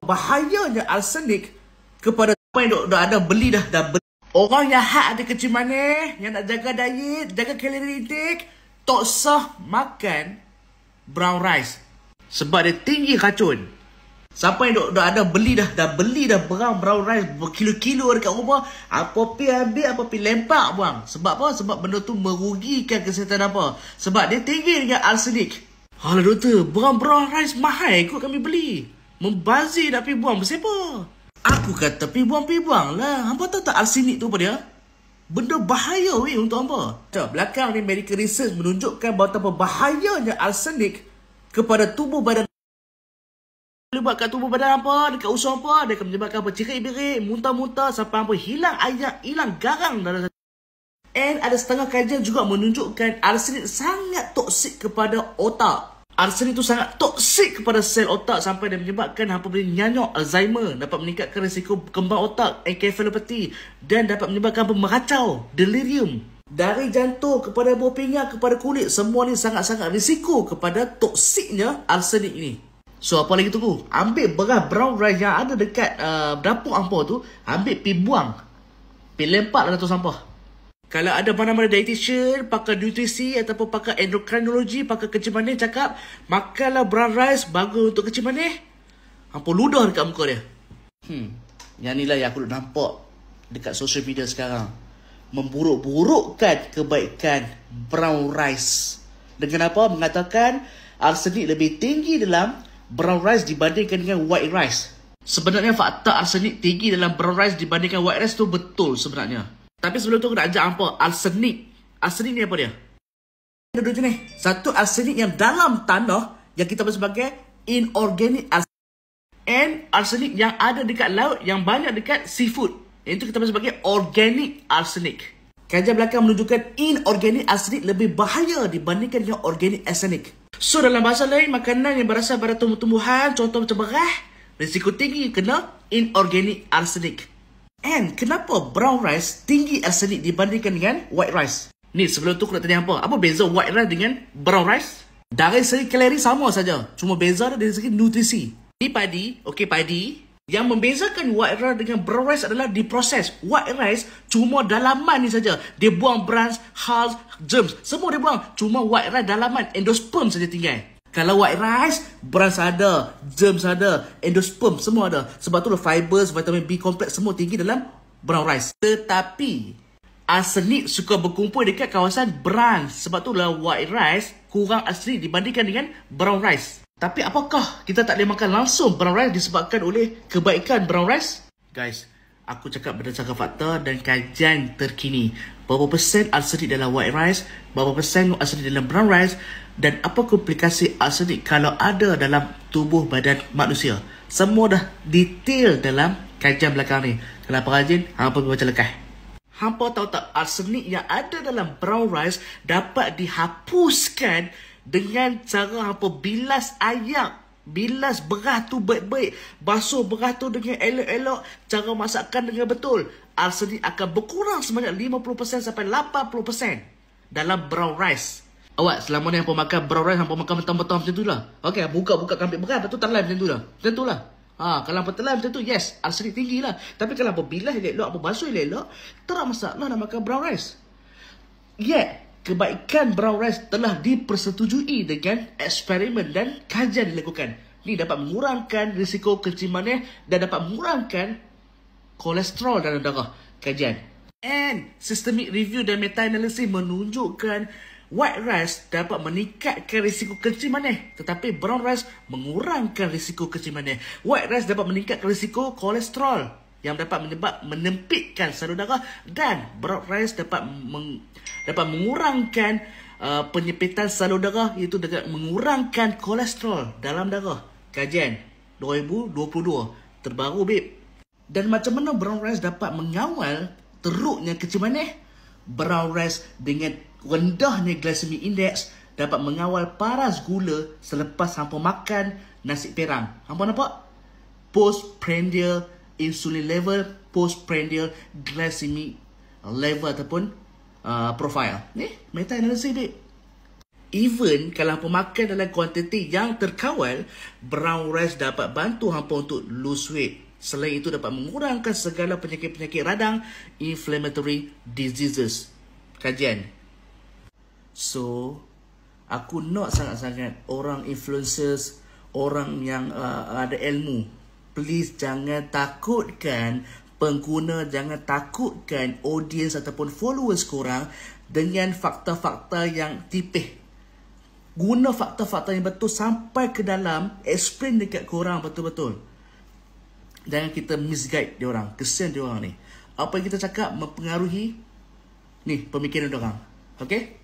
Bahayanya arsenik kepada apa yang dah ada beli dah beli. Orang yang ada kecil manis, yang nak jaga diet, jaga kalori intake, tak sah makan brown rice sebab dia tinggi racun. Siapa yang dah ada beli dah beli brown rice berkilo-kilo dekat rumah, apa pi ambil, apa pi lempak buang. Sebab apa? Sebab benda tu merugikan kesihatan apa? Sebab dia tinggi dengan arsenik. Alah doktor, brown rice mahal kot kami beli. Membazir nak pi buang, siapa? Aku kata pi buang lah. Hampa tahu tak arsenik tu apa dia? Benda bahaya weh untuk hampa. Belakang ni medical research menunjukkan betapa bahayanya arsenik kepada tubuh badan. Boleh buat kat tubuh badan hampa, dekat usus hampa, dia akan menyebabkan apa? Cerit-berit, muntah-muntah sampai hampa hilang air, hilang garang dalam. And ada setengah kajian juga menunjukkan arsenik sangat toksik kepada otak. Arsenik itu sangat toksik kepada sel otak sampai dia menyebabkan hampa boleh nyanyok, Alzheimer, dapat meningkatkan risiko kembang otak, encephalopathy, dan dapat menyebabkan hampa meracau, delirium. Dari jantung kepada buah pinggang kepada kulit, semua ni sangat-sangat risiko kepada toksiknya arsenik ini. So apa lagi tunggu? Ambil beras brown rice yang ada dekat dapur hampa tu, ambil pi buang, pi lempak dalam tu sampah. Kalau ada mana-mana dietitian, pakar nutrisi ataupun pakar endokrinologi, pakar kecil manis cakap, makanlah brown rice, bagus untuk kecil manis, hampa ludah dekat muka dia. Yang inilah yang aku nampak dekat social media sekarang. Memburuk-burukkan kebaikan brown rice. Dengan apa? Mengatakan arsenik lebih tinggi dalam brown rice dibandingkan dengan white rice. Sebenarnya fakta arsenik tinggi dalam brown rice dibandingkan white rice tu betul sebenarnya. Tapi sebelum tu aku nak ajak hampa arsenik. Arsenik ni apa dia? Ada dua jenis. Satu arsenik yang dalam tanah yang kita sebut sebagai inorganic arsenik. And arsenik yang ada dekat laut yang banyak dekat seafood. Itu kita sebut sebagai organic arsenik. Kajian belakang menunjukkan inorganic arsenik lebih bahaya dibandingkan dengan organic arsenik. So dalam bahasa lain, makanan yang berasal dari tumbuh-tumbuhan, contoh macam beras, risiko tinggi kena inorganic arsenik. And kenapa brown rice tinggi arsenik dibandingkan dengan white rice? Ni sebelum tu aku nak tanya apa? Apa beza white rice dengan brown rice? Dari segi kalori sama saja, cuma beza dari segi nutrisi. Ni padi, okey padi. Yang membezakan white rice dengan brown rice adalah diproses. White rice cuma dalaman ni saja. Dia buang bran, hulls, germs, semua dia buang. Cuma white rice dalaman, endosperm saja tinggal. Kalau white rice, bran ada, germs ada, endosperm semua ada. Sebab tu fibers, vitamin B kompleks semua tinggi dalam brown rice. Tetapi arsenik suka berkumpul dekat kawasan bran. Sebab tu white rice kurang arsenik dibandingkan dengan brown rice. Tapi apakah kita tak boleh makan langsung brown rice disebabkan oleh kebaikan brown rice? Guys, aku cakap berdasarkan fakta dan kajian terkini. Berapa persen arsenik dalam white rice, berapa persen arsenik dalam brown rice, dan apa komplikasi arsenik kalau ada dalam tubuh badan manusia. Semua dah detail dalam kajian belakang ni. Kalau apa rajin, hampa baca lekas. Hampa tahu tak arsenik yang ada dalam brown rice dapat dihapuskan dengan cara hampa bilas ayak. Bilas beras tu baik-baik. Basuh beras tu dengan elok-elok. Cara masakkan dengan betul. Arsenik akan berkurang sebanyak 50% sampai 80% dalam brown rice. Awak selama ni hampa makan brown rice, hampa makan mentah-mentah macam tu lah. Okey, buka ambil beras, lepas tu telan macam tu lah. Macam tu lah. Kalau hampa telan macam tu, yes, arsenik tinggi lah. Tapi kalau hampa bilas elok-elok, hampa basuh elok-elok, tak ada masalah nak makan brown rice. Kebaikan brown rice telah dipersetujui dengan eksperimen dan kajian dilakukan. Ini dapat mengurangkan risiko kencing manis dan dapat mengurangkan kolesterol dalam darah. Kajian. And systemic review dan meta-analysis menunjukkan white rice dapat meningkatkan risiko kencing manis, tetapi brown rice mengurangkan risiko kencing manis. White rice dapat meningkatkan risiko kolesterol yang dapat menempitkan salur darah, dan brown rice dapat mengurangkan penyempitan salur darah, iaitu dengan mengurangkan kolesterol dalam darah. Kajian 2022 terbaru, babe. Dan macam mana brown rice dapat mengawal teruknya kencing manis? Brown rice dengan rendahnya glycemic index dapat mengawal paras gula selepas hampa makan nasi perang. Hampa nampak? Postprandial insulin level, postprandial glycemic level ataupun profile. Ni meta-analysis, babe. Even kalau hampa makan dalam kuantiti yang terkawal, brown rice dapat bantu hampa untuk lose weight. Selain itu dapat mengurangkan segala penyakit-penyakit radang, inflammatory diseases. Kajian. So, aku nak sangat-sangat orang influencers, orang yang ada ilmu, please jangan takutkan pengguna, jangan takutkan audience ataupun followers korang dengan fakta-fakta yang tipis. Guna fakta-fakta yang betul sampai ke dalam, explain dekat korang betul-betul. Jangan kita misguide diorang, kesian diorang ni. Apa yang kita cakap mempengaruhi ni pemikiran diorang. Okay?